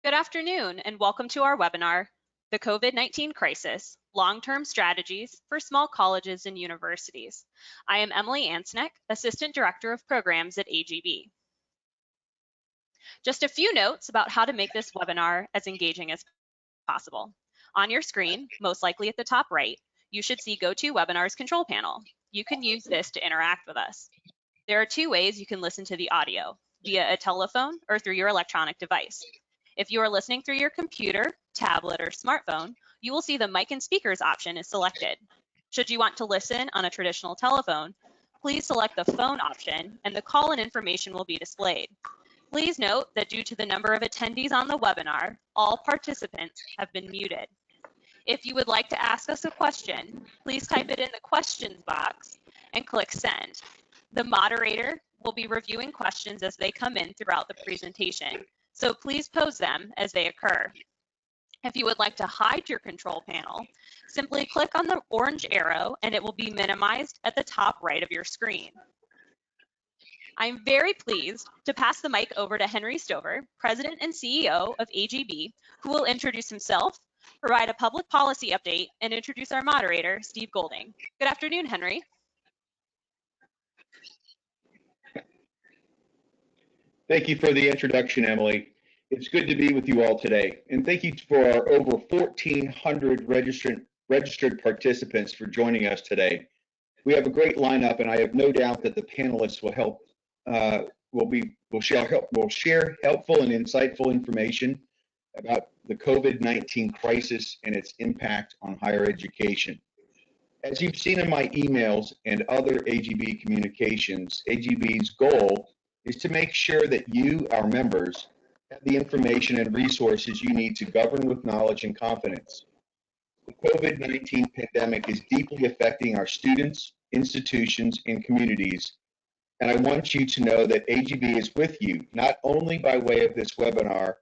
Good afternoon, and welcome to our webinar, The COVID-19 Crisis, Long-Term Strategies for Small Colleges and Universities. I am Emily Ansnick, Assistant Director of Programs at AGB. Just a few notes about how to make this webinar as engaging as possible. On your screen, most likely at the top right, you should see GoToWebinar's control panel. You can use this to interact with us. There are two ways you can listen to the audio, via a telephone or through your electronic device. If you are listening through your computer, tablet, or smartphone, you will see the mic and speakers option is selected. Should you want to listen on a traditional telephone, please select the phone option and the call-in information will be displayed. Please note that due to the number of attendees on the webinar, all participants have been muted. If you would like to ask us a question, please type it in the questions box and click send. The moderator will be reviewing questions as they come in throughout the presentation, so please pose them as they occur. If you would like to hide your control panel, simply click on the orange arrow and it will be minimized at the top right of your screen. I'm very pleased to pass the mic over to Henry Stover, President and CEO of AGB, who will introduce himself, provide a public policy update, and introduce our moderator, Steve Golding. Good afternoon, Henry. Thank you for the introduction, Emily. It's good to be with you all today. And thank you for our over 1,400 registered participants for joining us today. We have a great lineup, and I have no doubt that the panelists will share helpful and insightful information about the COVID-19 crisis and its impact on higher education. As you've seen in my emails and other AGB communications, AGB's goal is to make sure that you, our members, have the information and resources you need to govern with knowledge and confidence. The COVID-19 pandemic is deeply affecting our students, institutions, and communities, and I want you to know that AGB is with you, not only by way of this webinar,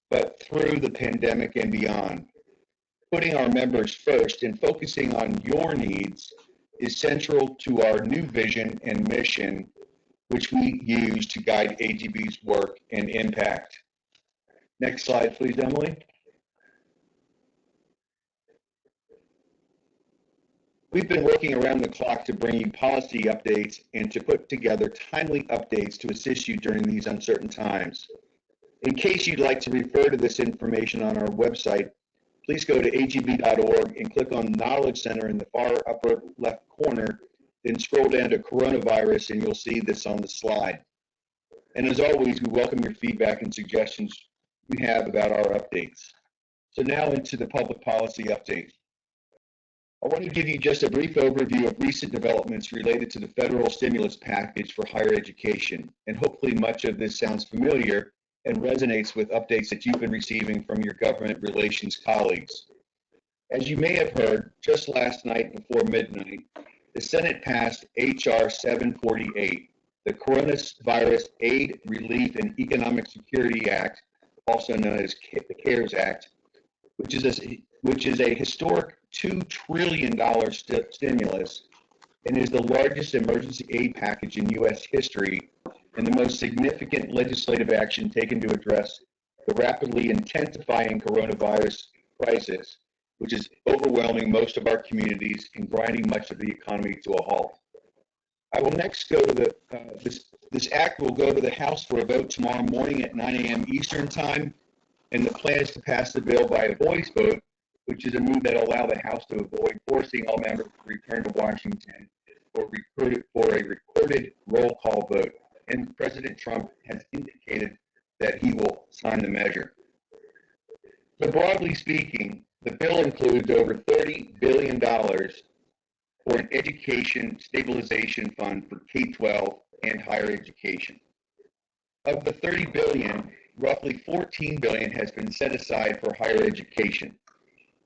but through the pandemic and beyond. Putting our members first and focusing on your needs is central to our new vision and mission, which we use to guide AGB's work and impact. Next slide, please, Emily. We've been working around the clock to bring you policy updates and to put together timely updates to assist you during these uncertain times. In case you'd like to refer to this information on our website, please go to agb.org and click on Knowledge Center in the far upper left corner, then scroll down to coronavirus and you'll see this on the slide. And as always, we welcome your feedback and suggestions you have about our updates. So now into the public policy update. I want to give you just a brief overview of recent developments related to the federal stimulus package for higher education. And hopefully much of this sounds familiar and resonates with updates that you've been receiving from your government relations colleagues. As you may have heard, just last night before midnight, the Senate passed H.R. 748, the Coronavirus Aid, Relief, and Economic Security Act, also known as the CARES Act, which is a historic $2 trillion stimulus and is the largest emergency aid package in U.S. history and the most significant legislative action taken to address the rapidly intensifying coronavirus crisis, which is overwhelming most of our communities and grinding much of the economy to a halt. I will next go to this act will go to the House for a vote tomorrow morning at 9 a.m. Eastern Time, and the plan is to pass the bill by a voice vote, which is a move that will allow the House to avoid forcing all members to return to Washington for a recorded roll call vote. And President Trump has indicated that he will sign the measure. So broadly speaking, the bill includes over $30 billion for an education stabilization fund for K-12 and higher education. Of the $30 billion, roughly $14 billion has been set aside for higher education.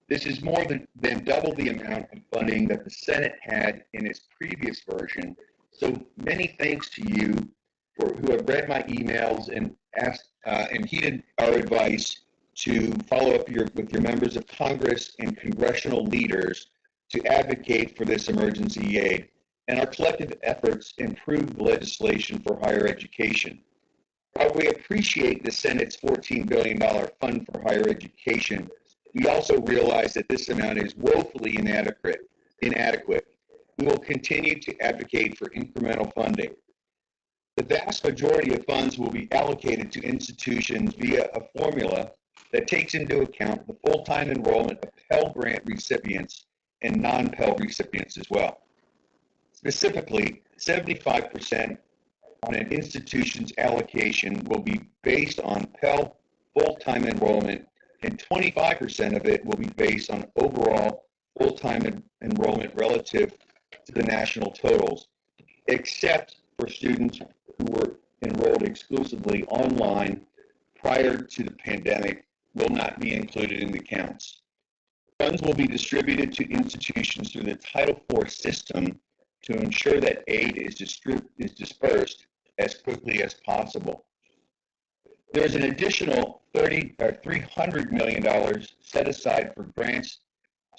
This is more than double the amount of funding that the Senate had in its previous version. So many thanks to you who have read my emails and asked and heeded our advice to follow up with your members of Congress and congressional leaders to advocate for this emergency aid. And our collective efforts improve the legislation for higher education. While we appreciate the Senate's $14 billion fund for higher education, we also realize that this amount is woefully inadequate. We will continue to advocate for incremental funding. The vast majority of funds will be allocated to institutions via a formula that takes into account the full-time enrollment of Pell Grant recipients and non-Pell recipients as well. Specifically, 75% on an institution's allocation will be based on Pell full-time enrollment, and 25% of it will be based on overall full-time enrollment relative to the national totals, except for students who were enrolled exclusively online prior to the pandemic will not be included in the counts. Funds will be distributed to institutions through the Title IV system to ensure that aid is dispersed as quickly as possible. There is an additional $300 million set aside for grants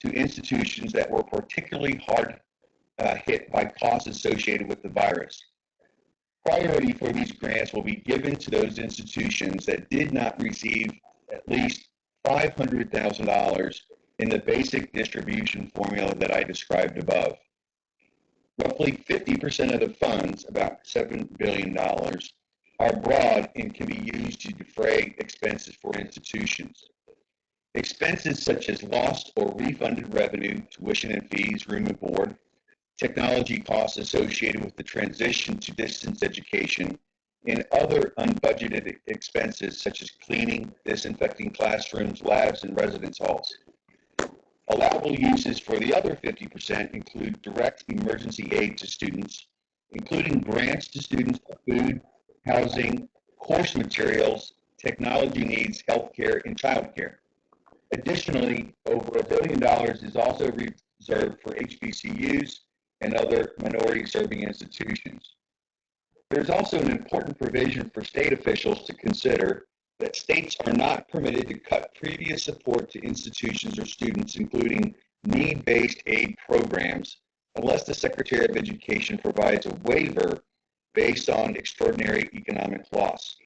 to institutions that were particularly hard hit by costs associated with the virus. Priority for these grants will be given to those institutions that did not receive at least $500,000 in the basic distribution formula that I described above. Roughly 50% of the funds, about $7 billion, are broad and can be used to defray expenses for institutions. Expenses such as lost or refunded revenue, tuition and fees, room and board, technology costs associated with the transition to distance education, and other unbudgeted expenses such as cleaning, disinfecting classrooms, labs, and residence halls. Allowable uses for the other 50% include direct emergency aid to students, including grants to students for food, housing, course materials, technology needs, healthcare, and childcare. Additionally, over $1 billion is also reserved for HBCUs and other minority-serving institutions. There's also an important provision for state officials to consider that states are not permitted to cut previous support to institutions or students, including need-based aid programs, unless the Secretary of Education provides a waiver based on extraordinary economic loss.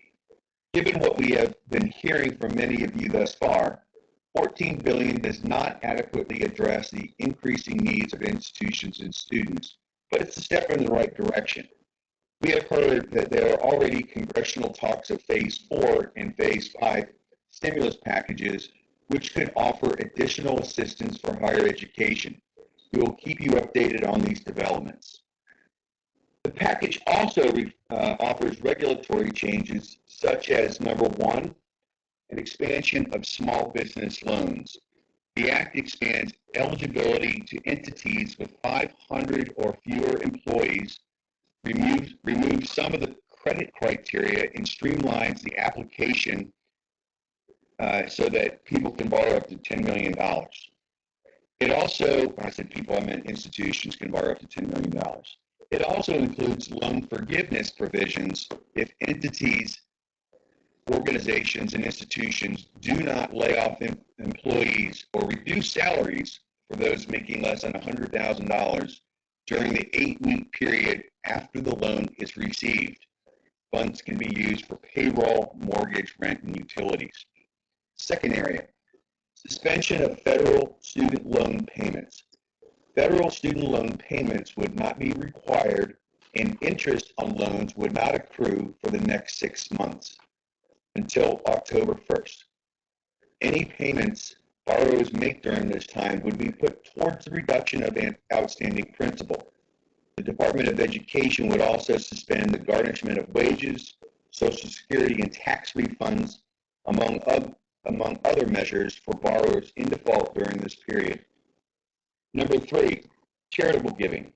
Given what we have been hearing from many of you thus far, $14 billion does not adequately address the increasing needs of institutions and students, but it's a step in the right direction. We have heard that there are already congressional talks of Phase 4 and Phase 5 stimulus packages, which could offer additional assistance for higher education. We will keep you updated on these developments. The package also offers regulatory changes such as, number one, an expansion of small business loans. The Act expands eligibility to entities with 500 or fewer employees, removes some of the credit criteria, and streamlines the application so that people can borrow up to $10 million. It also, when I said people, I meant institutions can borrow up to $10 million. It also includes loan forgiveness provisions if entities, organizations, and institutions do not lay off employees or reduce salaries for those making less than $100,000 during the 8-week period after the loan is received. Funds can be used for payroll, mortgage, rent, and utilities. Second area, suspension of federal student loan payments. Federal student loan payments would not be required, and interest on loans would not accrue for the next 6 months until October 1st. Any payments borrowers make during this time would be put towards the reduction of outstanding principal. The Department of Education would also suspend the garnishment of wages, Social Security, and tax refunds, among other measures for borrowers in default during this period. Number 3, charitable giving.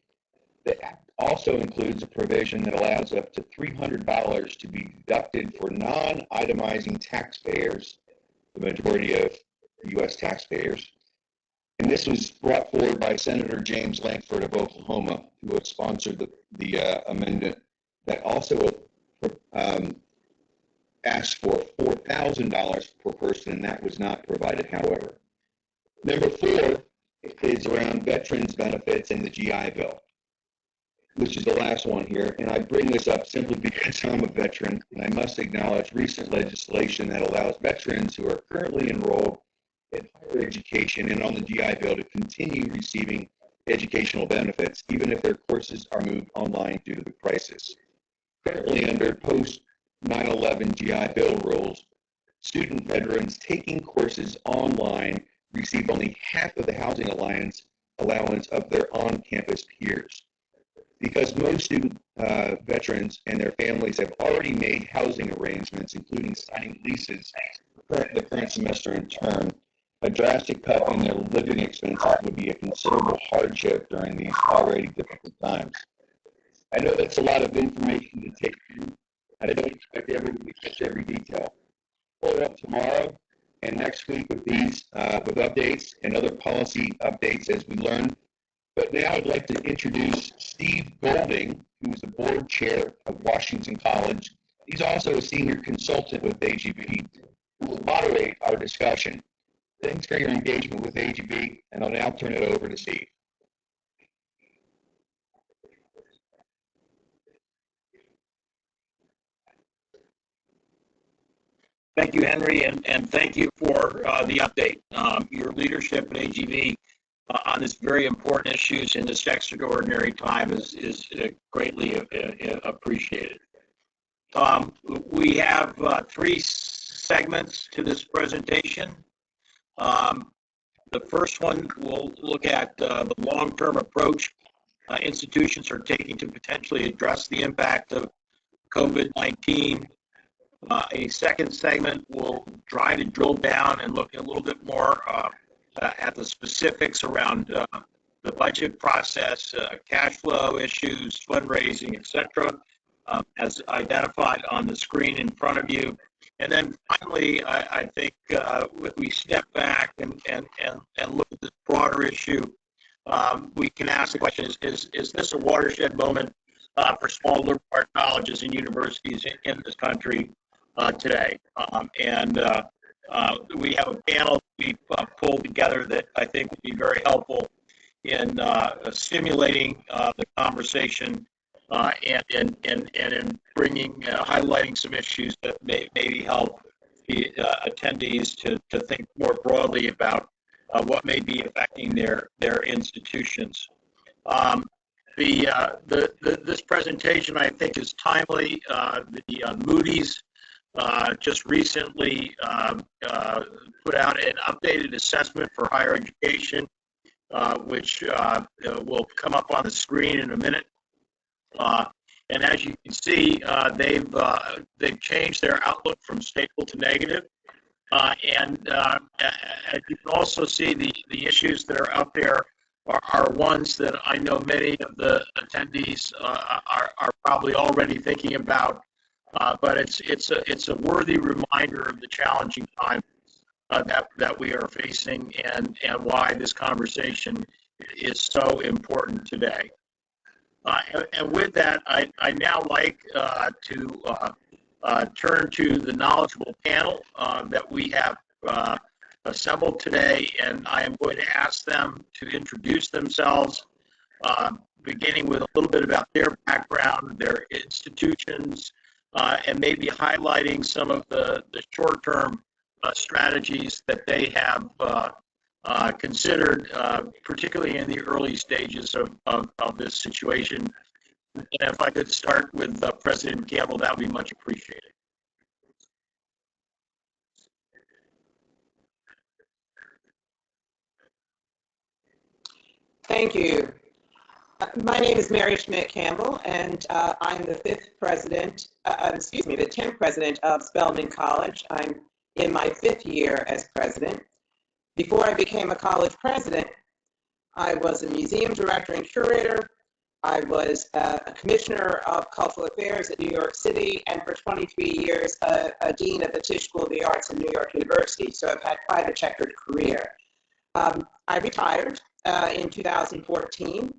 The Act also includes a provision that allows up to $300 to be deducted for non-itemizing taxpayers, the majority of U.S. taxpayers. And this was brought forward by Senator James Lankford of Oklahoma, who had sponsored the amendment that also asked for $4,000 per person, and that was not provided, however. Number 4 is around veterans benefits and the GI Bill. which is the last one here, and I bring this up simply because I'm a veteran, and I must acknowledge recent legislation that allows veterans who are currently enrolled in higher education and on the GI Bill to continue receiving educational benefits, even if their courses are moved online due to the crisis. Currently, under post 9/11 GI Bill rules, student veterans taking courses online receive only half of the housing allowance of their on-campus peers. Because most student veterans and their families have already made housing arrangements, including signing leases for the current semester and term, a drastic cut in their living expenses would be a considerable hardship during these already difficult times. I know that's a lot of information to take in, and I don't expect everyone to catch every detail. Pull it up tomorrow and next week with these, with updates and other policy updates as we learn. But now I'd like to introduce Steve Golding, who's the board chair of Washington College. He's also a senior consultant with AGB, who will moderate our discussion. Thanks for your engagement with AGB, and I'll now turn it over to Steve. Thank you, Henry, and thank you for the update. Your leadership at AGV on this very important issues in this extraordinary time is greatly appreciated. We have three segments to this presentation. The first one will look at the long-term approach institutions are taking to potentially address the impact of COVID-19. A second segment will try to drill down and look a little bit more at the specifics around the budget process, cash flow issues, fundraising, etc., as identified on the screen in front of you. And then finally, I think we step back and look at this broader issue. We can ask the question, is this a watershed moment for small liberal arts colleges and universities in this country today? We have a panel we've pulled together that I think will be very helpful in stimulating the conversation and in bringing, highlighting some issues that maybe help the attendees to think more broadly about what may be affecting their institutions. This presentation, I think, is timely. The Moody's just recently put out an updated assessment for higher education, which will come up on the screen in a minute. And as you can see, they've changed their outlook from stable to negative. And you can also see the issues that are out there are ones that I know many of the attendees are probably already thinking about. But it's a worthy reminder of the challenging time that we are facing and why this conversation is so important today. And with that, I now like to turn to the knowledgeable panel that we have assembled today, and I am going to ask them to introduce themselves, beginning with a little bit about their background, their institutions, and maybe highlighting some of the short-term strategies that they have considered, particularly in the early stages of this situation. And if I could start with President Campbell, that would be much appreciated. Thank you. My name is Mary Schmidt Campbell, and I'm the 10th president of Spelman College. I'm in my 5th year as president. Before I became a college president, I was a museum director and curator. I was a commissioner of cultural affairs at New York City, and for 23 years, a dean of the Tisch School of the Arts at New York University. So I've had quite a checkered career. I retired in 2014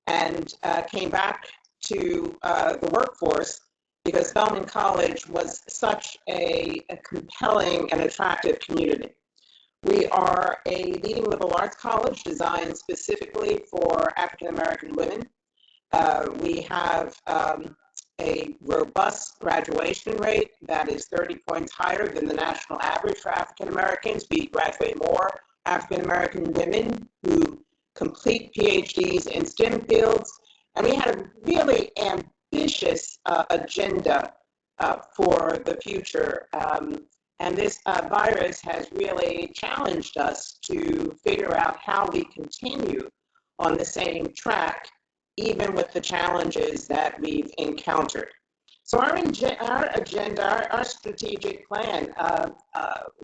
and came back to the workforce because Spelman College was such a compelling and attractive community. We are a leading liberal arts college designed specifically for African American women. We have a robust graduation rate that is 30 points higher than the national average for African Americans. We graduate more African American women who complete PhDs in STEM fields. And we had a really ambitious agenda for the future. And this virus has really challenged us to figure out how we continue on the same track, even with the challenges that we've encountered. So our agenda, our strategic plan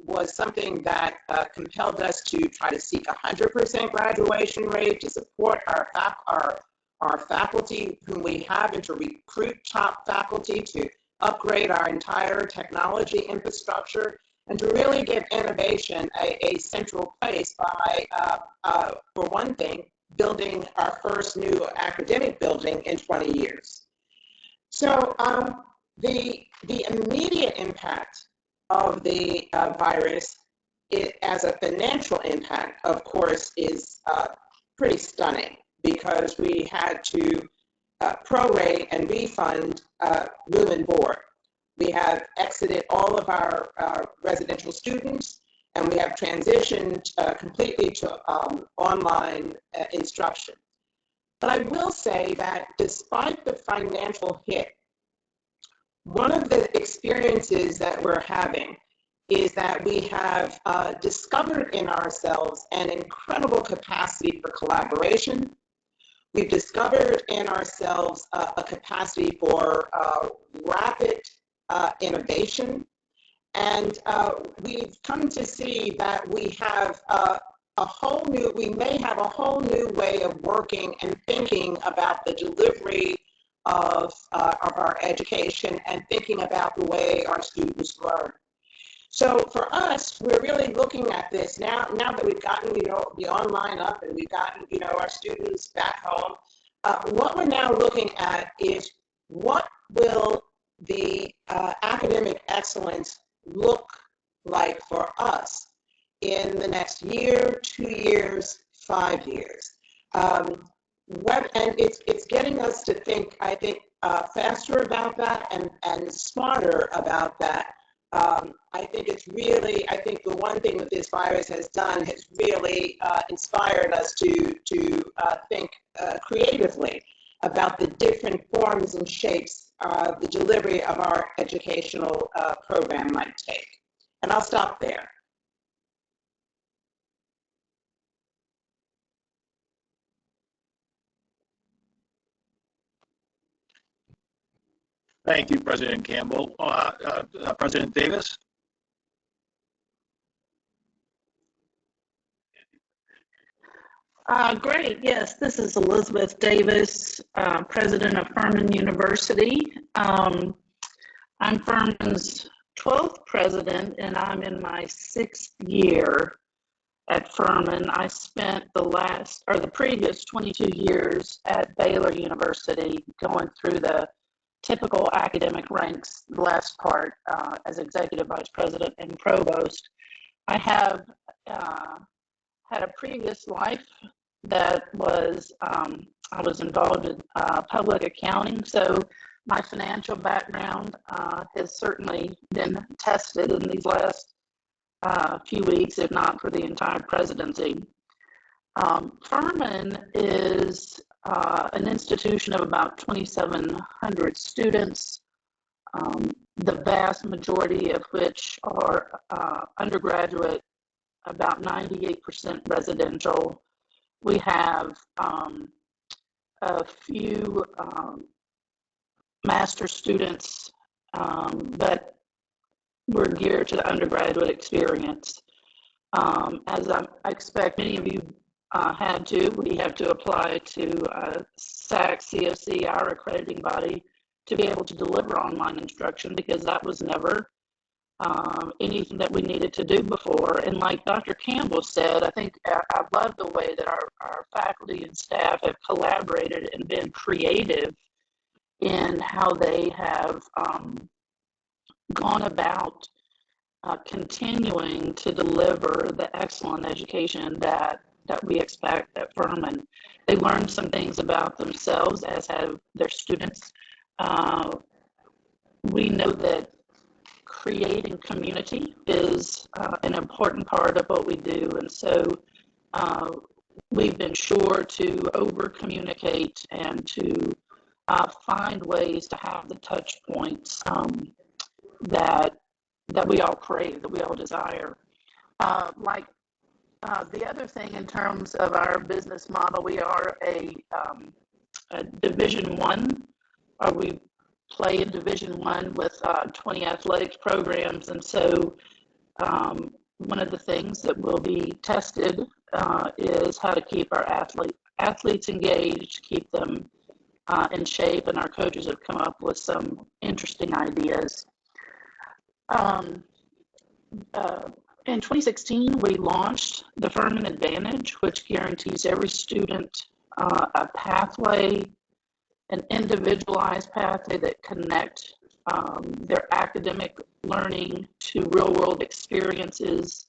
was something that compelled us to try to seek 100% graduation rate, to support our faculty whom we have, and to recruit top faculty, to upgrade our entire technology infrastructure, and to really give innovation a central place by, for one thing, building our first new academic building in 20 years. So the immediate impact of the virus, as a financial impact, of course, is pretty stunning, because we had to prorate and refund room and board. We have exited all of our residential students, and we have transitioned completely to online instruction. But I will say that despite the financial hit, one of the experiences that we're having is that we have discovered in ourselves an incredible capacity for collaboration. We've discovered in ourselves a capacity for rapid innovation. And we've come to see that we have we may have a whole new way of working and thinking about the delivery of our education, and thinking about the way our students learn. So for us, we're really looking at this now that we've gotten, the online up, and we've gotten, our students back home. What we're now looking at is, what will the academic excellence look like for us in the next year, 2 years, 5 years? And it's getting us to think, I think, faster about that, and smarter about that. I think the one thing that this virus has done has really inspired us to think creatively about the different forms and shapes the delivery of our educational program might take. And I'll stop there. Thank you, President Campbell. President Davis? Great. Yes, this is Elizabeth Davis, president of Furman University. I'm Furman's 12th president, and I'm in my 6th year at Furman. I spent the previous 22 years at Baylor University, going through the typical academic ranks, the last part as executive vice president and provost. I have had a previous life that was, I was involved in public accounting, so my financial background has certainly been tested in these last few weeks, if not for the entire presidency. Furman is an institution of about 2,700 students, the vast majority of which are undergraduate, about 98% residential. We have a few master students, but we're geared to the undergraduate experience. As I expect many of you we have to apply to SAC COC, our accrediting body, to be able to deliver online instruction, because that was never anything that we needed to do before. And like Dr. Campbell said, I think I love the way that our faculty and staff have collaborated and been creative in how they have gone about continuing to deliver the excellent education that that we expect at Furman. They learn some things about themselves, as have their students. We know that creating community is an important part of what we do, and so we've been sure to over communicate and to find ways to have the touch points that we all crave, that we all desire. The other thing in terms of our business model, we are a Division One, or we play in Division One with 20 athletics programs, and so one of the things that will be tested is how to keep our athletes engaged, keep them in shape, and our coaches have come up with some interesting ideas. In 2016, we launched the Furman Advantage, which guarantees every student a pathway, an individualized pathway that connects their academic learning to real-world experiences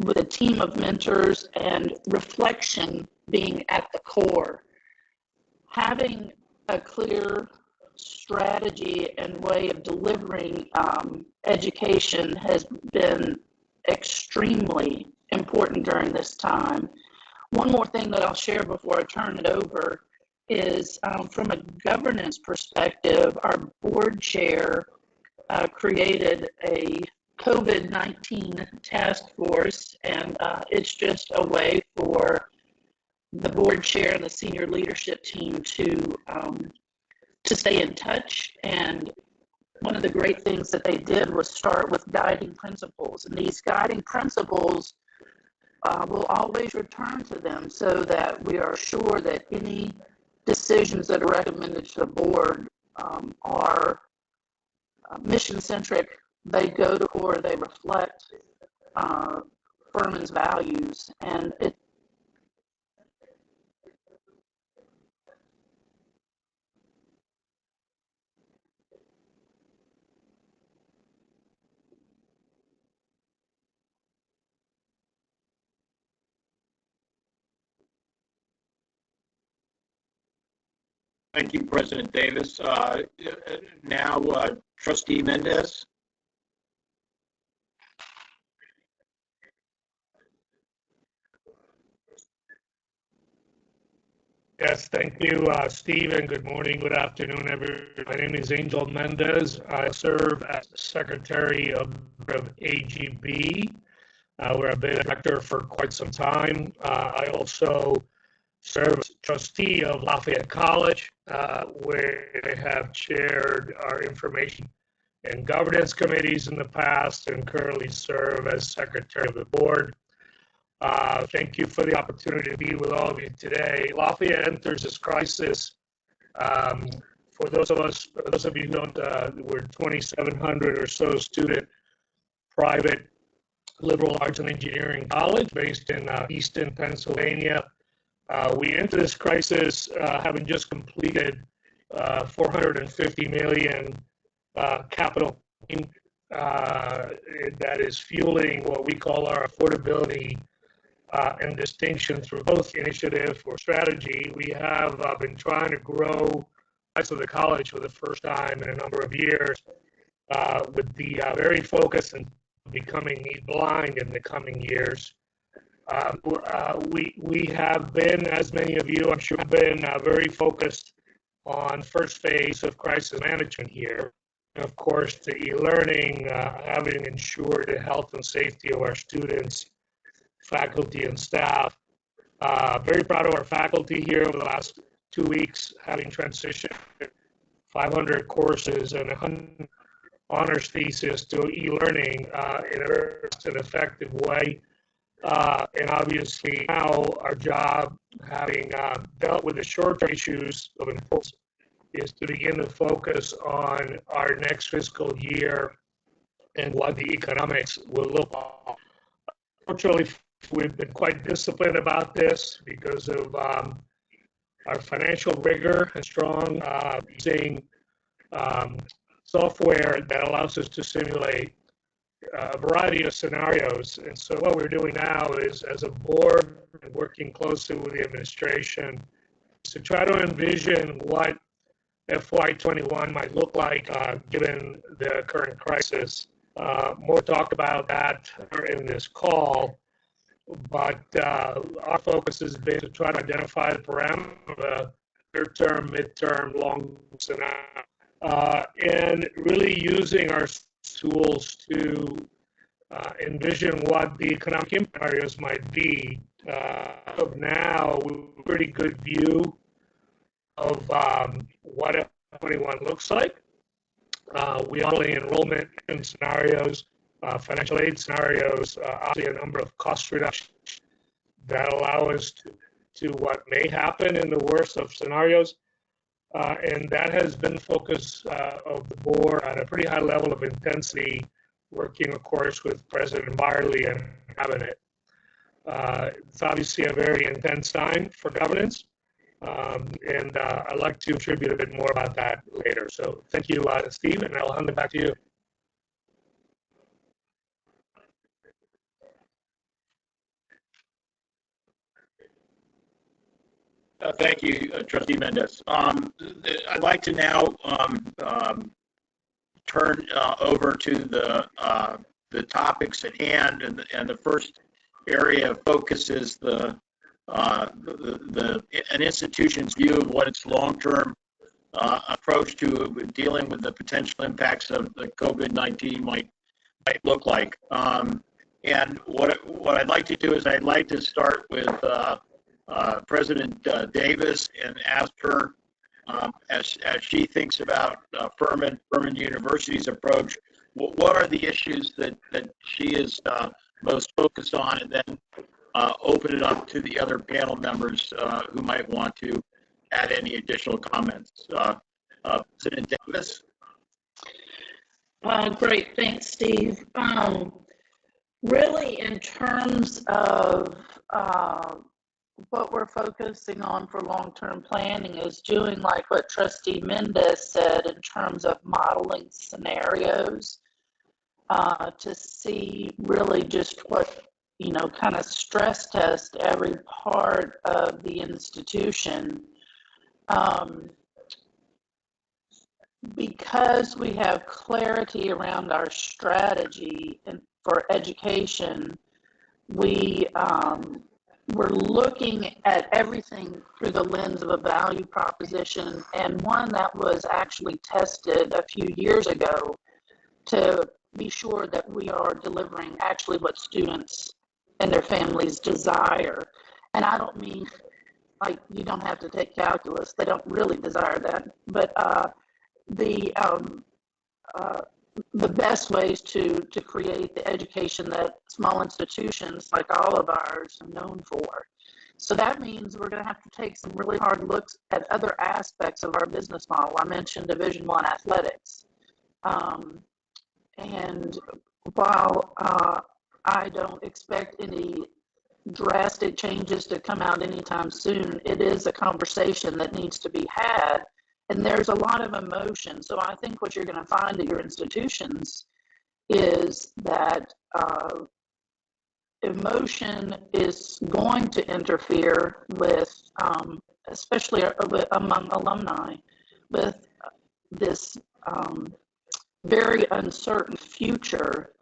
with a team of mentors and reflection being at the core. Having a clear strategy and way of delivering education has been extremely important during this time. One more thing that I'll share before I turn it over is from a governance perspective, our board chair created a COVID-19 task force, and it's just a way for the board chair and the senior leadership team to stay in touch. And one of the great things that they did was start with guiding principles, and these guiding principles we'll always return to them so that we are sure that any decisions that are recommended to the board are mission-centric. They go to core, they reflect Furman's values, and it. Thank you, President Davis. Now, Trustee Mendez. Yes, thank you, Steve, good morning, good afternoon, everyone. My name is Angel Mendez. I serve as Secretary of AGB, where I've been a director for quite some time. I also serve as trustee of Lafayette College, where I have chaired our information and governance committees in the past and currently serve as secretary of the board. Thank you for the opportunity to be with all of you today. Lafayette enters this crisis. For those of you who don't, we're 2,700 or so student private liberal arts and engineering college based in Easton, Pennsylvania. We enter this crisis having just completed $450 million capital that is fueling what we call our affordability and distinction through growth initiative or strategy. We have been trying to grow size of the college for the first time in a number of years with the very focused on becoming need blind in the coming years. We have been, as many of you I'm sure have been, very focused on first phase of crisis management here. And of course, the e-learning, having ensured the health and safety of our students, faculty, and staff. Very proud of our faculty here over the last 2 weeks, having transitioned 500 courses and 100 honors thesis to e-learning in an effective way. And obviously now our job, having dealt with the short-term issues of importance, is to begin to focus on our next fiscal year and what the economics will look like. Fortunately, we've been quite disciplined about this because of our financial rigor and strong using software that allows us to simulate a variety of scenarios. And so what we're doing now is, as a board, working closely with the administration to try to envision what FY21 might look like given the current crisis. More talk about that in this call, but our focus has been to try to identify the parameters of a near-term, mid-term, long scenario, and really using our tools to envision what the economic impact areas might be. Of now, we have a pretty good view of what F21 looks like. We only enrollment in scenarios, financial aid scenarios, obviously a number of cost reductions that allow us to what may happen in the worst of scenarios. And that has been the focus of the board at a pretty high level of intensity, working, of course, with President Byerly and Cabinet. It's obviously a very intense time for governance. And I'd like to contribute a bit more about that later. So thank you, Steve, and I'll hand it back to you. Thank you, Trustee Mendez. I'd like to now turn over to the topics at hand, and the first area of focus is an institution's view of what its long-term approach to dealing with the potential impacts of the COVID-19 might look like. And what I'd like to do is I'd like to start with President Davis and ask her, as she thinks about Furman University's approach, what are the issues that she is most focused on, and then open it up to the other panel members who might want to add any additional comments. President Davis? Great, thanks, Steve. Really, in terms of what we're focusing on for long-term planning is doing like what Trustee Mendez said in terms of modeling scenarios to see really just what, kind of stress test every part of the institution. Because we have clarity around our strategy for education, we're looking at everything through the lens of a value proposition, and one that was actually tested a few years ago to be sure that we are delivering actually what students and their families desire. And I don't mean like you don't have to take calculus, they don't really desire that, but the best ways to create the education that small institutions like all of ours are known for. So that means we're going to have to take some really hard looks at other aspects of our business model. I mentioned Division I athletics. And while I don't expect any drastic changes to come out anytime soon, it is a conversation that needs to be had. And there's a lot of emotion. So I think what you're going to find at your institutions is that emotion is going to interfere with, especially among alumni, with this very uncertain future.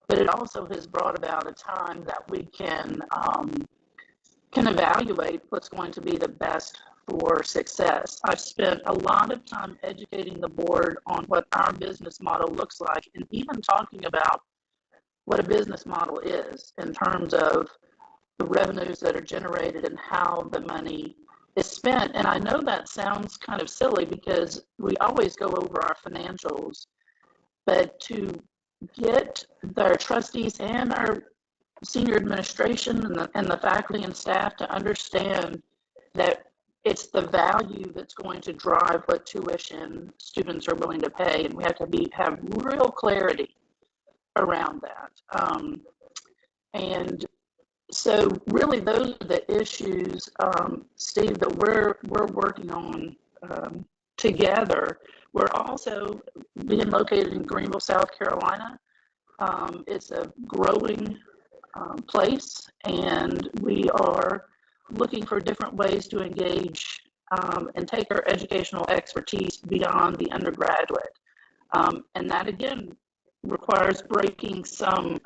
But it also has brought about a time that we can evaluate what's going to be the best for success. I've spent a lot of time educating the board on what our business model looks like, and even talking about what a business model is in terms of the revenues that are generated and how the money is spent. And I know that sounds kind of silly because we always go over our financials, but to get their trustees and our senior administration and the faculty and staff to understand that it's the value that's going to drive what tuition students are willing to pay, and we have to have real clarity around that. And so really those are the issues, Steve, that we're working on together. We're also being located in Greenville, South Carolina. It's a growing place, and we are looking for different ways to engage and take our educational expertise beyond the undergraduate. And that, again, requires breaking some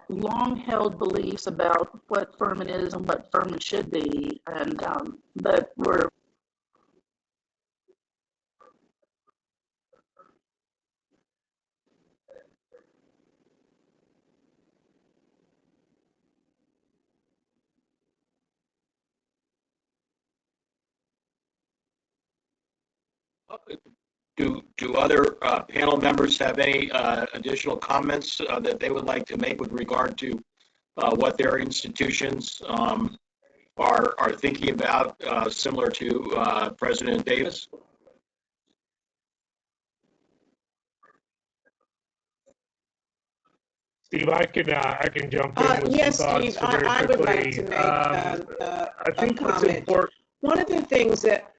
long-held beliefs about what Furman is and what Furman should be. And but we're Do other panel members have any additional comments that they would like to make with regard to what their institutions are thinking about, similar to President Davis? Steve, I can jump in with Yes, some thoughts Steve, very I would like to quickly. make I a think what's comment. important. One of the things that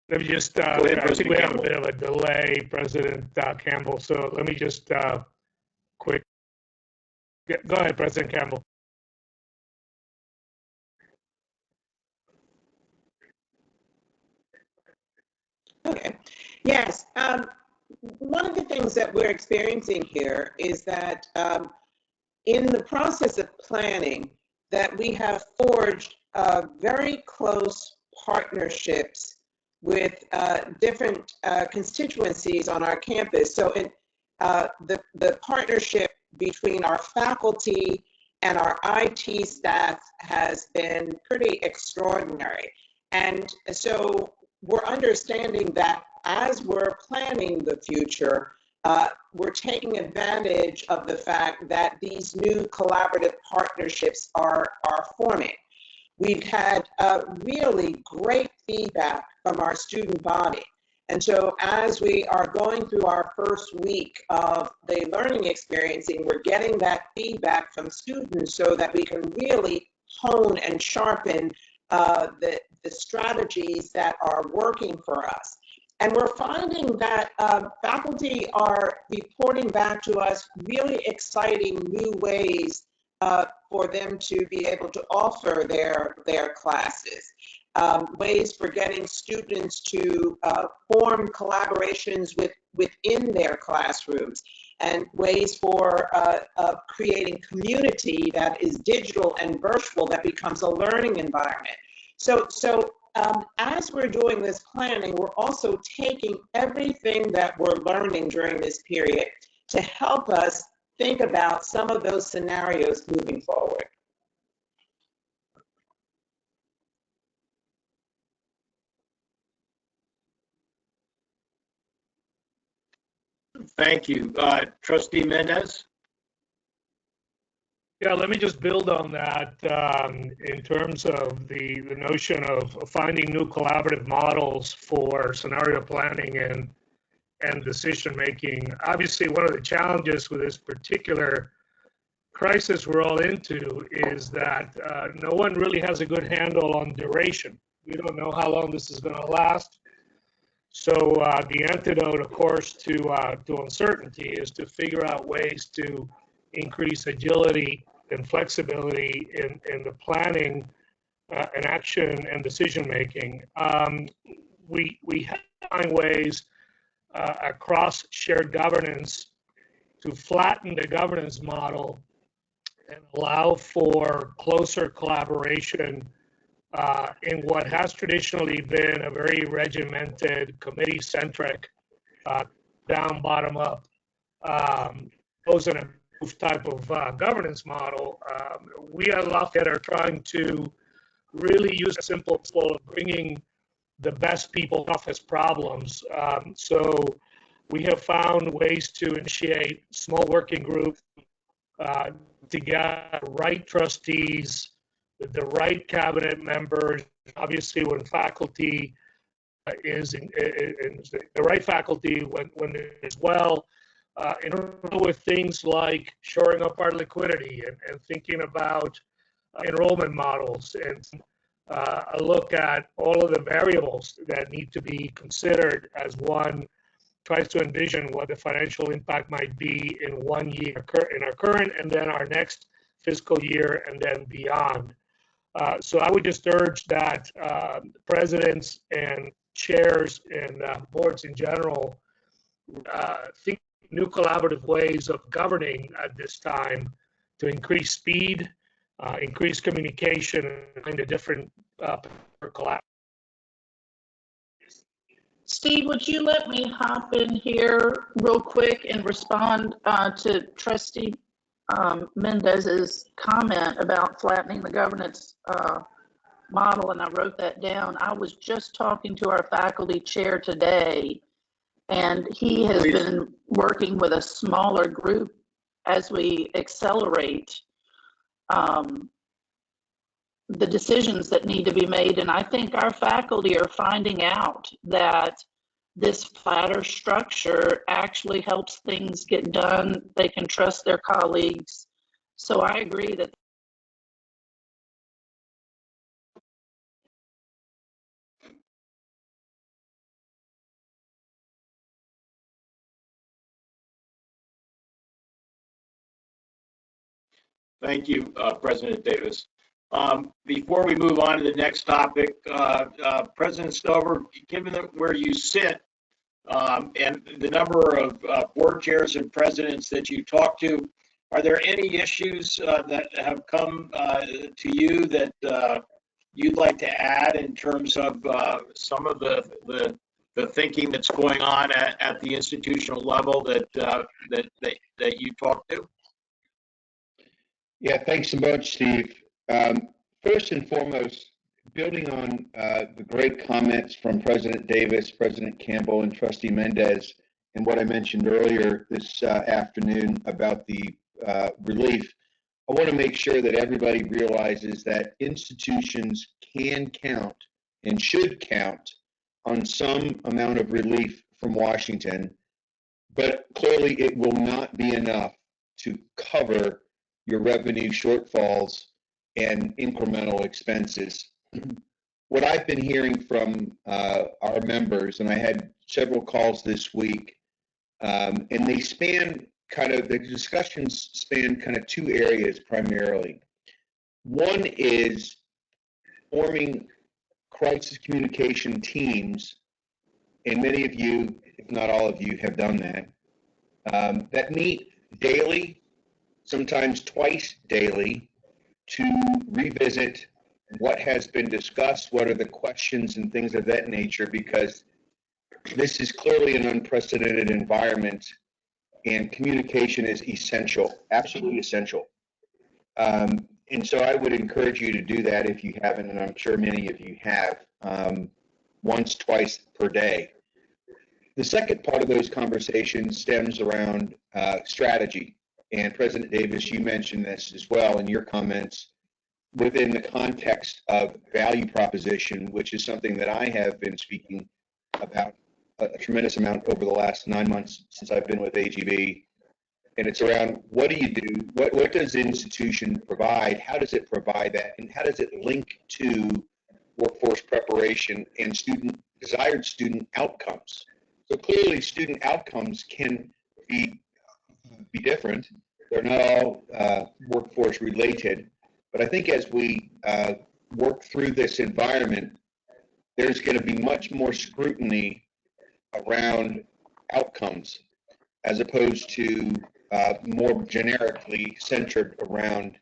Let me just, ahead, I think President we have a Campbell. bit of a delay, President Campbell, so let me just quick, go ahead, President Campbell. Okay. Yes. One of the things that we're experiencing here is that in the process of planning, that we have forged very close partnerships with different constituencies on our campus. So the partnership between our faculty and our IT staff has been pretty extraordinary. And so we're understanding that as we're planning the future, we're taking advantage of the fact that these new collaborative partnerships are forming. We've had really great feedback from our student body. And so as we are going through our first week of the learning experiencing, we're getting that feedback from students so that we can really hone and sharpen the strategies that are working for us. And we're finding that faculty are reporting back to us really exciting new ways for them to be able to offer their classes. Ways for getting students to form collaborations within their classrooms, and ways for creating community that is digital and virtual that becomes a learning environment. So as we're doing this planning, we're also taking everything that we're learning during this period to help us think about some of those scenarios moving forward. Thank you. Trustee Mendez? Yeah, let me just build on that in terms of the notion of finding new collaborative models for scenario planning and decision making. Obviously, one of the challenges with this particular crisis we're all into is that no one really has a good handle on duration. We don't know how long this is going to last. So the antidote, of course, to uncertainty is to figure out ways to increase agility and flexibility in the planning and action and decision making. We have to find ways across shared governance to flatten the governance model and allow for closer collaboration in what has traditionally been a very regimented, committee-centric, down, bottom-up, close and improve type of governance model. We at Lafayette are trying to really use a simple tool of bringing the best people office problems. So we have found ways to initiate small working groups to get the right trustees, the right cabinet members. Obviously, when faculty is in the right faculty, when as well, in with things like shoring up our liquidity and thinking about enrollment models and a look at all of the variables that need to be considered as one tries to envision what the financial impact might be in 1 year, in our current and then our next fiscal year and then beyond. So I would just urge that presidents and chairs and boards in general think new collaborative ways of governing at this time to increase speed, increase communication, and find a different collaboration. Steve, would you let me hop in here real quick and respond to Trustee Mendez's comment about flattening the governance model, and I wrote that down. I was just talking to our faculty chair today, and he has been working with a smaller group as we accelerate the decisions that need to be made. And I think our faculty are finding out that this flatter structure actually helps things get done. They can trust their colleagues. So I agree that. Thank you, President Davis. Before we move on to the next topic, President Stover, given where you sit and the number of board chairs and presidents that you talk to, are there any issues that have come to you that you'd like to add in terms of some of the thinking that's going on at the institutional level that you talk to? Yeah, thanks so much, Steve. First and foremost, building on the great comments from President Davis, President Campbell, and Trustee Mendez, and what I mentioned earlier this afternoon about the relief, I want to make sure that everybody realizes that institutions can count and should count on some amount of relief from Washington, but clearly it will not be enough to cover your revenue shortfalls and incremental expenses. What I've been hearing from our members, and I had several calls this week, and they span the discussions span kind of two areas primarily. One is forming crisis communication teams, and many of you, if not all of you, have done that, that meet daily, sometimes twice daily, to revisit what has been discussed, what are the questions and things of that nature, because this is clearly an unprecedented environment and communication is essential, absolutely essential. And so I would encourage you to do that if you haven't, and I'm sure many of you have, once, twice per day. The second part of those conversations stems around strategy. And President Davis, you mentioned this as well in your comments within the context of value proposition, which is something that I have been speaking about a tremendous amount over the last 9 months since I've been with AGB. And it's around what do you do? What does the institution provide? How does it provide that? And how does it link to workforce preparation and desired student outcomes? So clearly student outcomes can be different. They're not all workforce related. But I think as we work through this environment, there's going to be much more scrutiny around outcomes as opposed to more generically centered around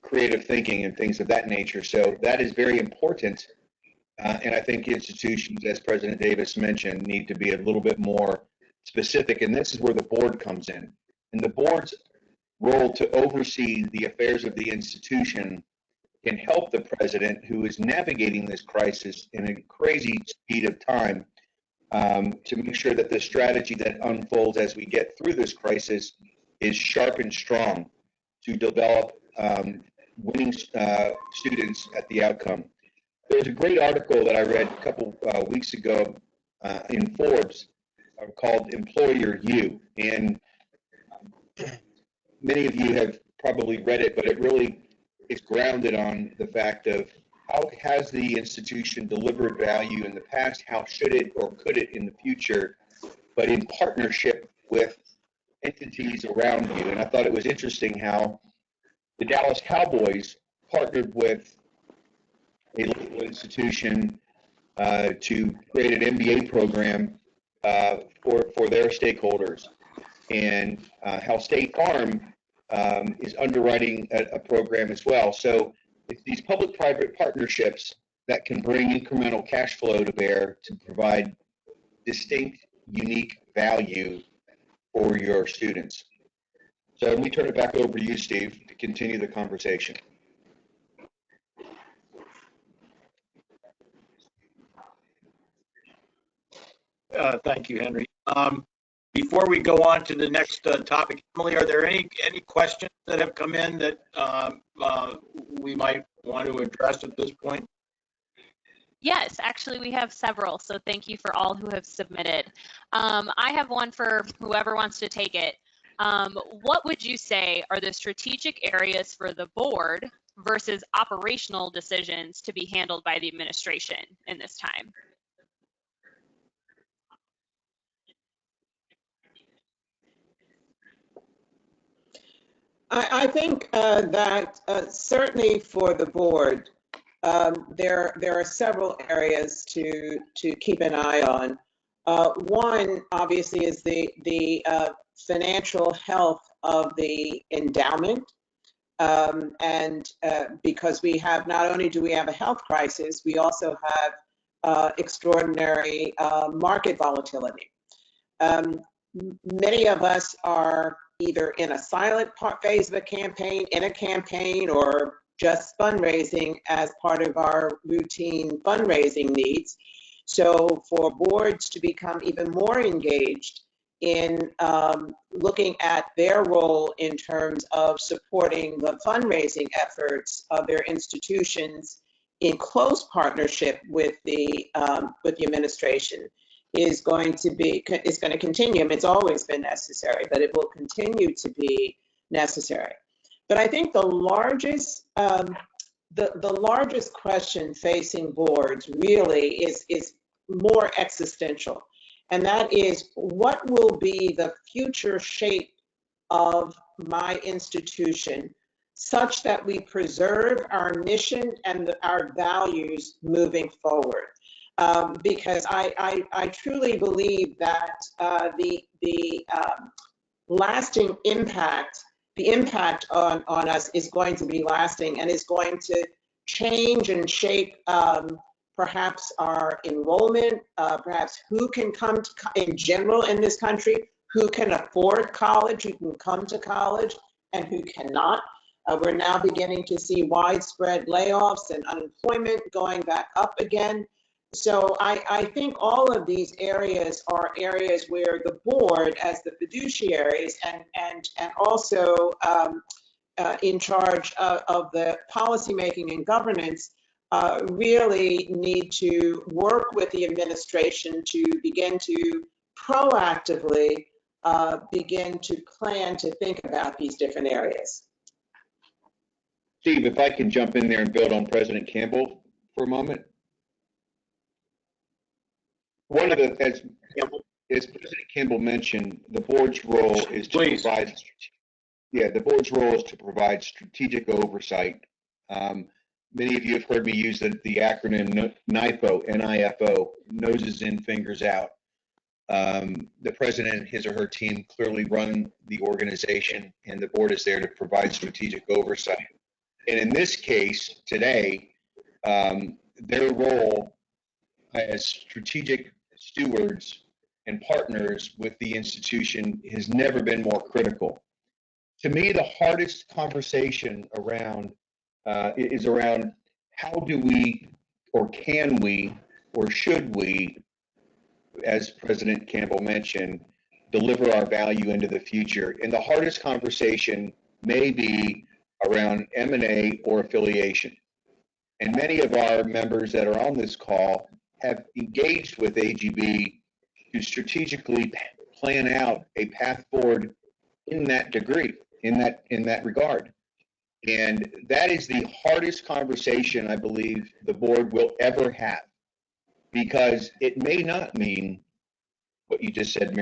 creative thinking and things of that nature. So that is very important. And I think institutions, as President Davis mentioned, need to be a little bit more specific. And this is where the board comes in. And the board's role to oversee the affairs of the institution can help the president, who is navigating this crisis in a crazy speed of time, to make sure that the strategy that unfolds as we get through this crisis is sharp and strong to develop winning students at the outcome. There's a great article that I read a couple weeks ago in Forbes called Employer You, and many of you have probably read it, but it really is grounded on the fact of how has the institution delivered value in the past? How should it or could it in the future, but in partnership with entities around you? And I thought it was interesting how the Dallas Cowboys partnered with a local institution to create an MBA program for their stakeholders, and how State Farm is underwriting a program as well. So it's these public-private partnerships that can bring incremental cash flow to bear to provide distinct, unique value for your students. So let me turn it back over to you, Steve, to continue the conversation. Thank you, Henry. Before we go on to the next topic, Emily, are there any questions that have come in that we might want to address at this point? Yes, actually, we have several, so thank you for all who have submitted. I have one for whoever wants to take it. What would you say are the strategic areas for the board versus operational decisions to be handled by the administration in this time? I think that certainly for the board, there are several areas to keep an eye on. One, obviously, is the financial health of the endowment. And because we have, not only do we have a health crisis, we also have extraordinary market volatility. Many of us are either in a silent phase of a campaign, in a campaign, or just fundraising as part of our routine fundraising needs. So for boards to become even more engaged in looking at their role in terms of supporting the fundraising efforts of their institutions in close partnership with the administration is going to continue. I mean, it's always been necessary, but it will continue to be necessary. But I think the largest question facing boards really is more existential, and that is, what will be the future shape of my institution such that we preserve our mission and our values moving forward? Because I truly believe that the lasting impact, the impact on us is going to be lasting and is going to change and shape perhaps our enrollment, perhaps who can come to, in general in this country, who can afford college, who can come to college, and who cannot. We're now beginning to see widespread layoffs and unemployment going back up again. So I think all of these areas are areas where the board, as the fiduciaries and also in charge of the policymaking and governance, really need to work with the administration to begin to proactively begin to plan to think about these different areas. Steve, if I can jump in there and build on President Campbell for a moment. One of the, as President Campbell mentioned, the board's role is to provide. Yeah, the board's role is to provide strategic oversight. Many of you have heard me use the acronym NIFO, N-I-F-O, noses in, fingers out. The president, his or her team, clearly run the organization, and the board is there to provide strategic oversight. And in this case today, their role as strategic stewards and partners with the institution has never been more critical. To me, the hardest conversation around is around how do we, or can we, or should we, as President Campbell mentioned, deliver our value into the future. And the hardest conversation may be around M&A or affiliation. And many of our members that are on this call have engaged with AGB to strategically plan out a path forward in that degree, in that regard. And that is the hardest conversation I believe the board will ever have, because it may not mean what you just said,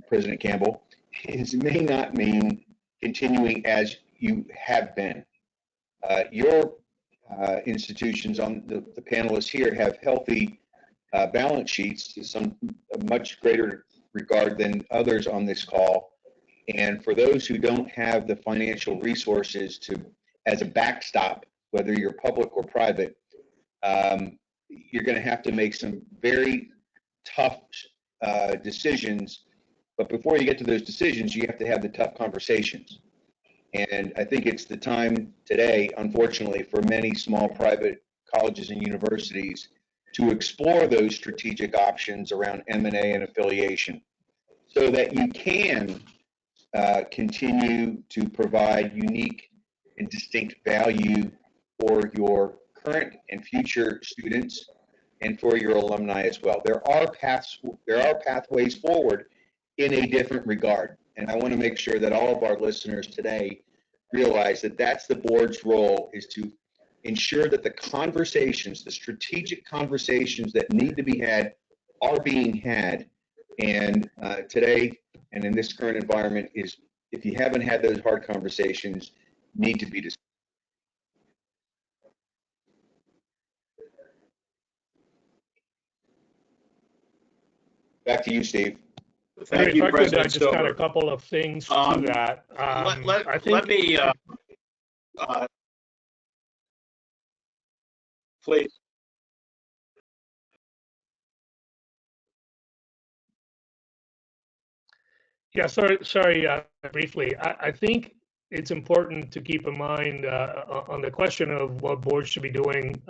President Campbell. It may not mean continuing as you have been. Your institutions on the panelists here have healthy balance sheets to some much greater regard than others on this call. And for those who don't have the financial resources to, as a backstop, whether you're public or private, you're going to have to make some very tough decisions. But before you get to those decisions, you have to have the tough conversations. And I think it's the time today, unfortunately, for many small private colleges and universities to explore those strategic options around M&A and affiliation, so that you can continue to provide unique and distinct value for your current and future students and for your alumni as well. There are pathways forward in a different regard. And I want to make sure that all of our listeners today realize that that's the board's role, is to ensure that the conversations, the strategic conversations that need to be had, are being had. And today, and in this current environment, is, if you haven't had those hard conversations, need to be discussed. Back to you, Steve. Thank you, President I just got a Stover. couple of things to that. Let me, please. Yeah, sorry, briefly. I think it's important to keep in mind on the question of what boards should be doing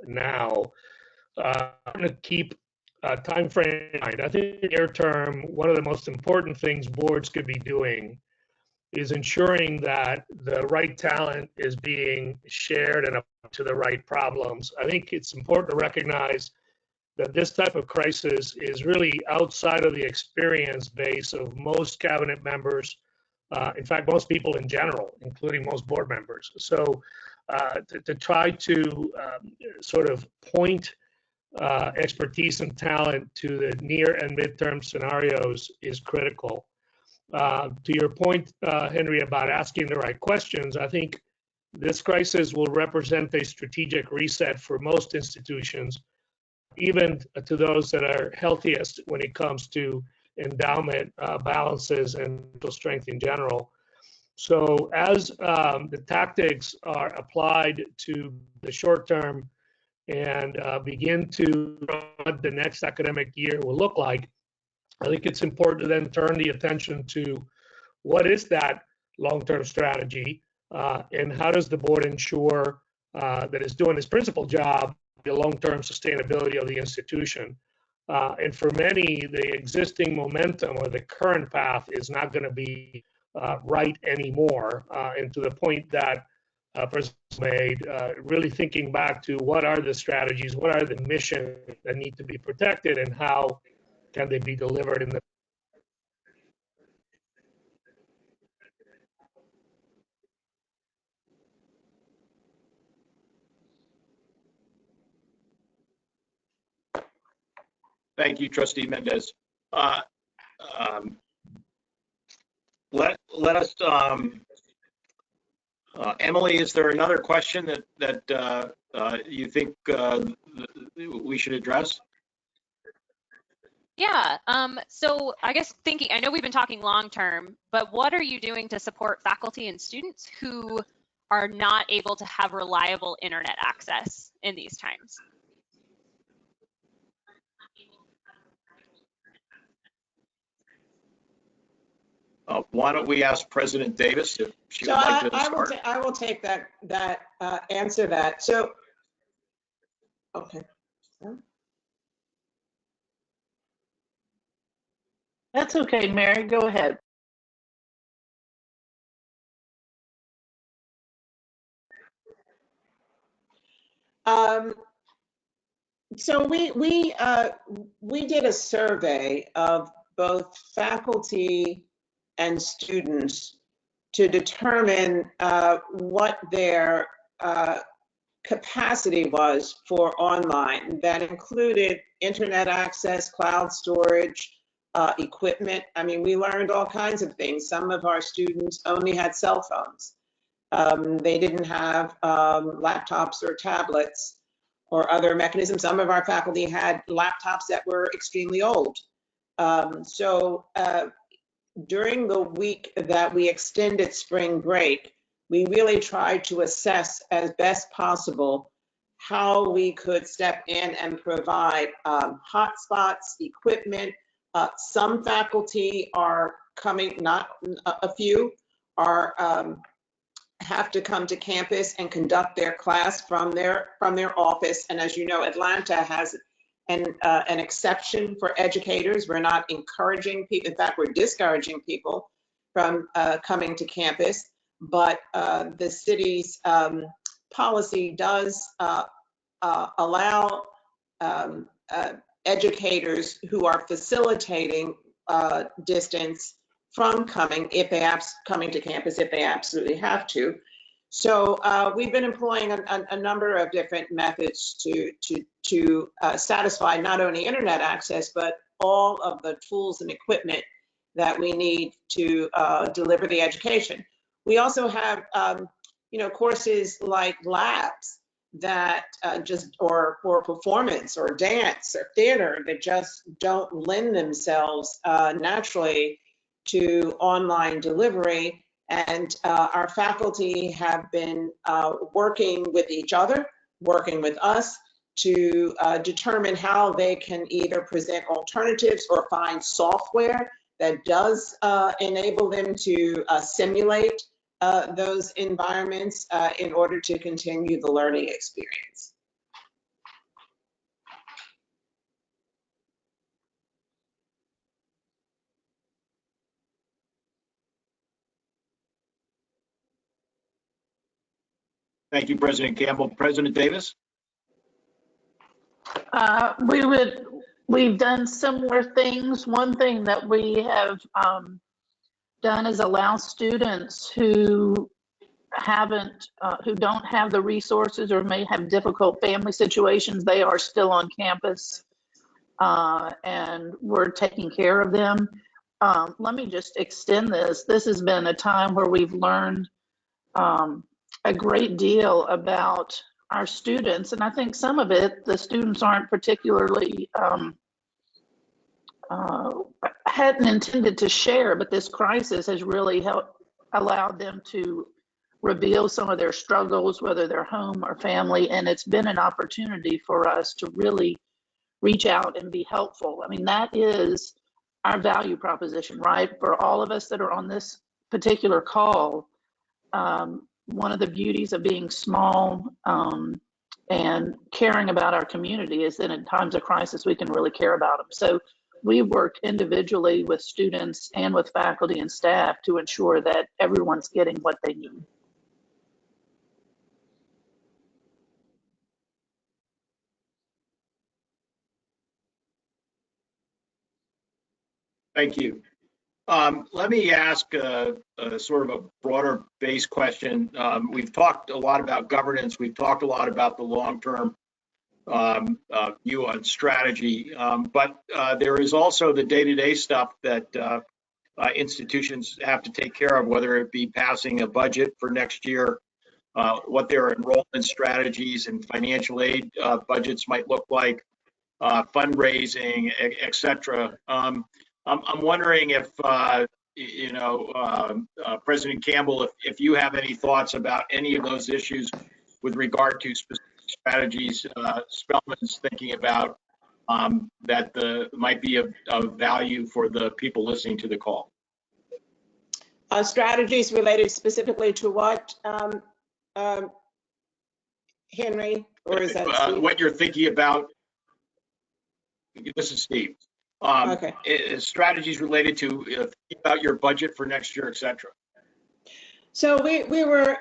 now. I'm going to keep a time frame in mind. I think near term, one of the most important things boards could be doing is ensuring that the right talent is being shared and up to the right problems. I think it's important to recognize that this type of crisis is really outside of the experience base of most cabinet members. In fact, most people in general, including most board members. So to try to sort of point expertise and talent to the near and midterm scenarios is critical. To your point, Henry, about asking the right questions, I think this crisis will represent a strategic reset for most institutions, even to those that are healthiest when it comes to endowment balances and mental strength in general. So as the tactics are applied to the short term and begin to what the next academic year will look like, I think it's important to then turn the attention to what is that long-term strategy and how does the board ensure that it's doing its principal job, the long-term sustainability of the institution. And for many, the existing momentum or the current path is not going to be right anymore. And to the point that President made, really thinking back to what are the strategies, what are the missions that need to be protected, and how can they be delivered in the Thank you, Trustee Mendez. Let us, Emily, is there another question that you think we should address? Yeah, so I guess I know we've been talking long term, but what are you doing to support faculty and students who are not able to have reliable internet access in these times? Why don't we ask President Davis if she would like to start? I will take that answer that. So, okay. That's okay, Mary, go ahead. So we did a survey of both faculty and students to determine what their capacity was for online. That included internet access, cloud storage, equipment. I mean, we learned all kinds of things. Some of our students only had cell phones. They didn't have laptops or tablets or other mechanisms. Some of our faculty had laptops that were extremely old. During the week that we extended spring break, we really tried to assess as best possible how we could step in and provide hotspots, equipment. Some faculty are coming, not a few, are have to come to campus and conduct their class from their office. And as you know, Atlanta has an exception for educators. We're not encouraging people. In fact, we're discouraging people from coming to campus. But the city's policy does allow educators who are facilitating distance from coming to campus if they absolutely have to. So we've been employing a number of different methods to satisfy not only internet access, but all of the tools and equipment that we need to deliver the education. We also have, courses like labs that or performance or dance or theater that just don't lend themselves naturally to online delivery. And our faculty have been working with each other, working with us to determine how they can either present alternatives or find software that does enable them to simulate those environments in order to continue the learning experience. Thank you, President Campbell. President Davis? We've done similar things. One thing that we have done is allow students who don't have the resources or may have difficult family situations, they are still on campus, and we're taking care of them. Let me just extend this. This has been a time where we've learned a great deal about our students, and I think some of it the students aren't particularly hadn't intended to share, but this crisis has really allowed them to reveal some of their struggles, whether they're home or family, and it's been an opportunity for us to really reach out and be helpful. I mean, that is our value proposition, right? For all of us that are on this particular call, one of the beauties of being small and caring about our community is that in times of crisis, we can really care about them. So we work individually with students and with faculty and staff to ensure that everyone's getting what they need. Thank you. Let me ask a sort of a broader base question. We've talked a lot about governance. We've talked a lot about the long-term view on strategy, but there is also the day-to-day stuff that institutions have to take care of, whether it be passing a budget for next year, what their enrollment strategies and financial aid budgets might look like, fundraising, et cetera. I'm wondering if, President Campbell, if you have any thoughts about any of those issues with regard to specific strategies Spelman's thinking about that might be of value for the people listening to the call. Strategies related specifically to what, Henry, or is that Steve? What you're thinking about? This is Steve. Okay. Strategies related to thinking about your budget for next year, et cetera. So we were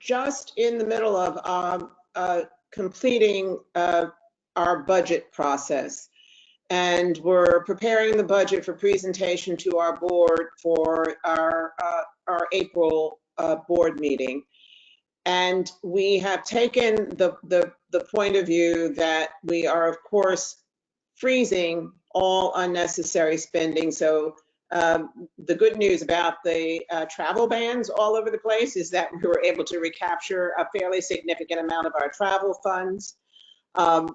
just in the middle of completing our budget process, and we're preparing the budget for presentation to our board for our April board meeting. And we have taken the point of view that we are, of course, freezing all unnecessary spending. So the good news about the travel bans all over the place is that we were able to recapture a fairly significant amount of our travel funds.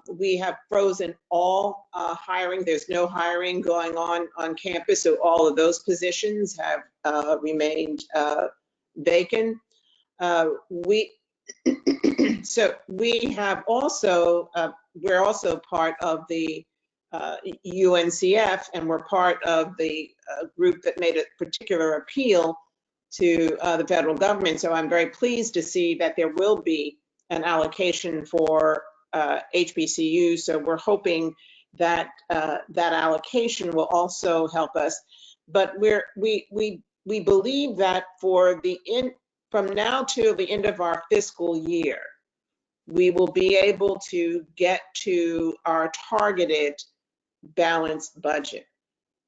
We have frozen all hiring. There's no hiring going on campus, so all of those positions have remained vacant. So we have also, we're also part of the UNCF, and we're part of the group that made a particular appeal to the federal government. So I'm very pleased to see that there will be an allocation for HBCUs. So we're hoping that that allocation will also help us. But we believe that from now till the end of our fiscal year, we will be able to get to our targeted balanced budget.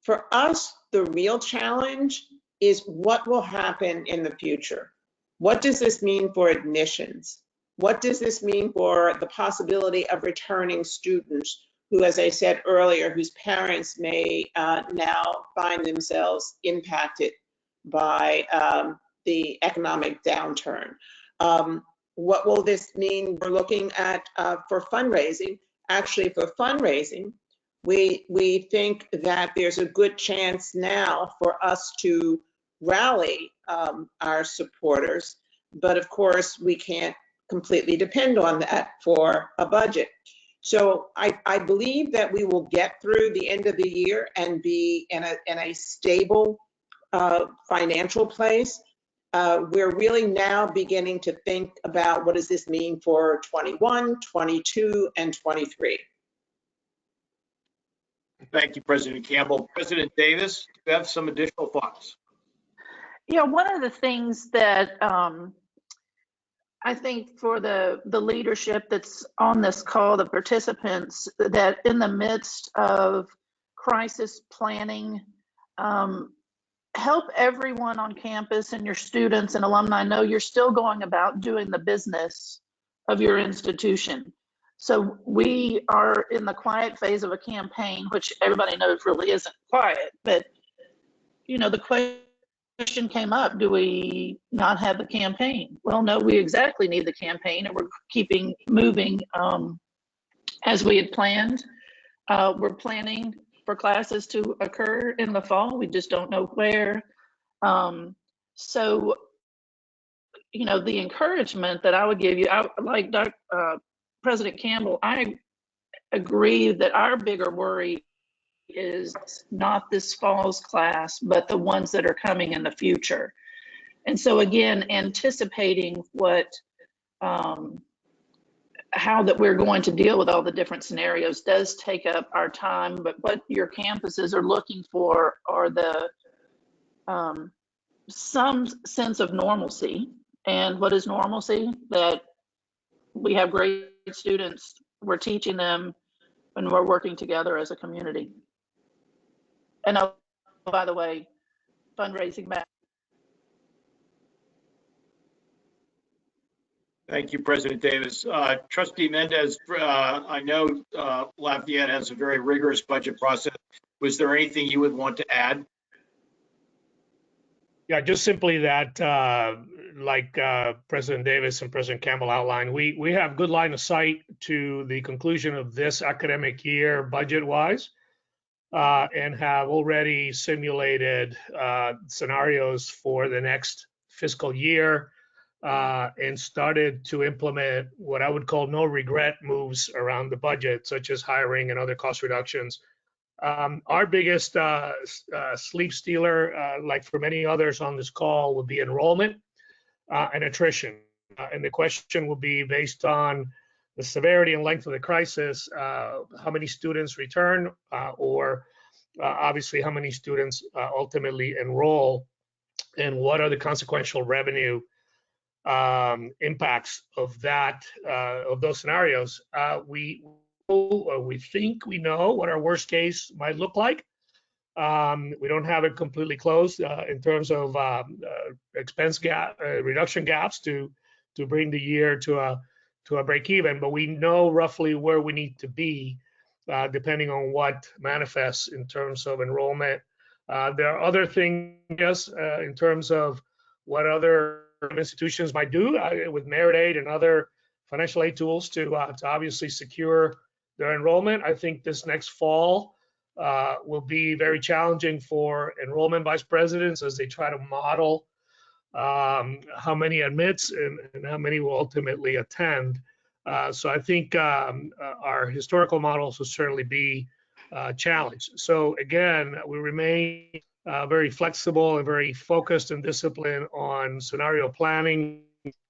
For us, the real challenge is what will happen in the future. What does this mean for admissions? What does this mean for the possibility of returning students who, as I said earlier, whose parents may now find themselves impacted by the economic downturn? What will this mean? We're looking at for fundraising. Actually, for fundraising, we think that there's a good chance now for us to rally our supporters, but of course we can't completely depend on that for a budget. So I believe that we will get through the end of the year and be in a stable financial place. We're really now beginning to think about what does this mean for 21, 22, and 23. Thank you, President Campbell. President Davis, do you have some additional thoughts? Yeah, one of the things that I think for the leadership that's on this call, the participants, that in the midst of crisis planning, help everyone on campus and your students and alumni know you're still going about doing the business of your institution. So we are in the quiet phase of a campaign, which everybody knows really isn't quiet, but you know, the question came up, do we not have the campaign? Well, no, we exactly need the campaign, and we're keeping moving as we had planned. We're planning for classes to occur in the fall. We just don't know where. So, you know, the encouragement that I would give you, like President Campbell, I agree that our bigger worry is not this fall's class, but the ones that are coming in the future. And so again, anticipating what, how that we're going to deal with all the different scenarios does take up our time, but what your campuses are looking for are the some sense of normalcy. And what is normalcy? That we have great students, we're teaching them, and we're working together as a community. And oh, by the way, fundraising back. Thank you, President Davis. Trustee Mendez, I know Lafayette has a very rigorous budget process. Was there anything you would want to add? Yeah, just simply that, like President Davis and President Campbell outlined, we have good line of sight to the conclusion of this academic year budget-wise, and have already simulated scenarios for the next fiscal year, and started to implement what I would call no regret moves around the budget, such as hiring and other cost reductions. Our biggest sleep stealer, like for many others on this call, would be enrollment and attrition. And the question will be based on the severity and length of the crisis, how many students return, or obviously how many students ultimately enroll, and what are the consequential revenue impacts of that, of those scenarios. or we think we know what our worst case might look like. We don't have it completely closed in terms of expense gap reduction gaps to bring the year to a break even, but we know roughly where we need to be depending on what manifests in terms of enrollment. There are other things in terms of what other institutions might do with merit aid and other financial aid tools to obviously secure their enrollment. I think this next fall will be very challenging for enrollment vice presidents as they try to model how many admits and how many will ultimately attend. So I think our historical models will certainly be challenged. So again, we remain very flexible and very focused and disciplined on scenario planning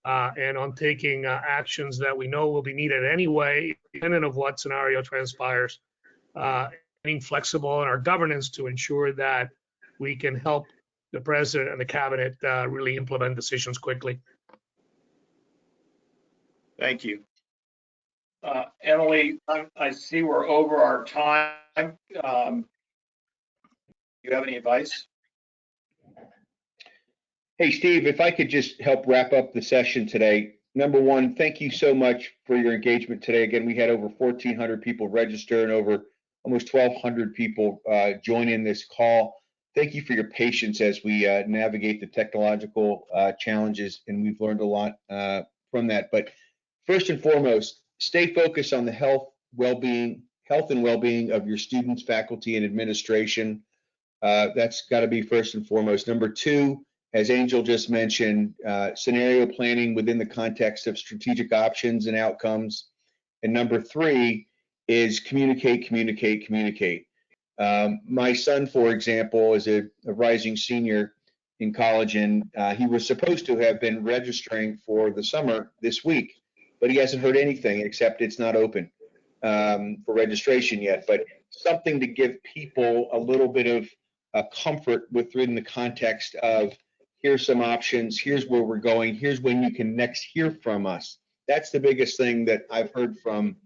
and on taking actions that we know will be needed anyway, independent of what scenario transpires. Being flexible in our governance to ensure that we can help the president and the cabinet really implement decisions quickly. Thank you. Emily, I see we're over our time. Do you have any advice? Hey, Steve, if I could just help wrap up the session today. Number one, thank you so much for your engagement today. Again, we had over 1,400 people register and over almost 1,200 people join in this call. Thank you for your patience as we navigate the technological challenges, and we've learned a lot from that. But first and foremost, stay focused on the health and well-being of your students, faculty, and administration. That's got to be first and foremost. Number two, as Angel just mentioned, scenario planning within the context of strategic options and outcomes. And number three is communicate, communicate, communicate. My son, for example, is a rising senior in college, and he was supposed to have been registering for the summer this week, but he hasn't heard anything except it's not open for registration yet. But something to give people a little bit of comfort within the context of here's some options, here's where we're going, here's when you can next hear from us. That's the biggest thing that I've heard from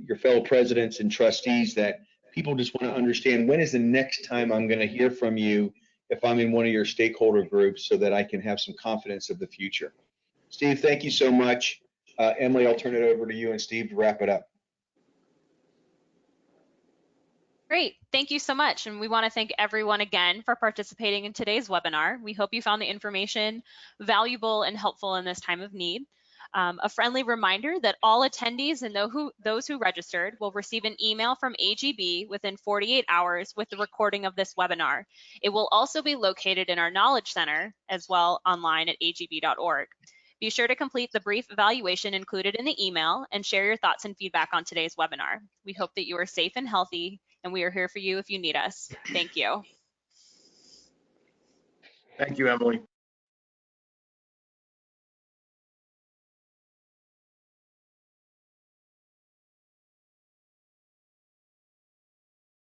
your fellow presidents and trustees, that people just want to understand, when is the next time I'm going to hear from you if I'm in one of your stakeholder groups, so that I can have some confidence of the future. Steve, thank you so much. Emily, I'll turn it over to you and Steve to wrap it up. Great, thank you so much. And we want to thank everyone again for participating in today's webinar. We hope you found the information valuable and helpful in this time of need. A friendly reminder that all attendees and those who registered will receive an email from AGB within 48 hours with the recording of this webinar. It will also be located in our Knowledge Center as well online at agb.org. Be sure to complete the brief evaluation included in the email and share your thoughts and feedback on today's webinar. We hope that you are safe and healthy, and we are here for you if you need us. Thank you. Thank you, Emily.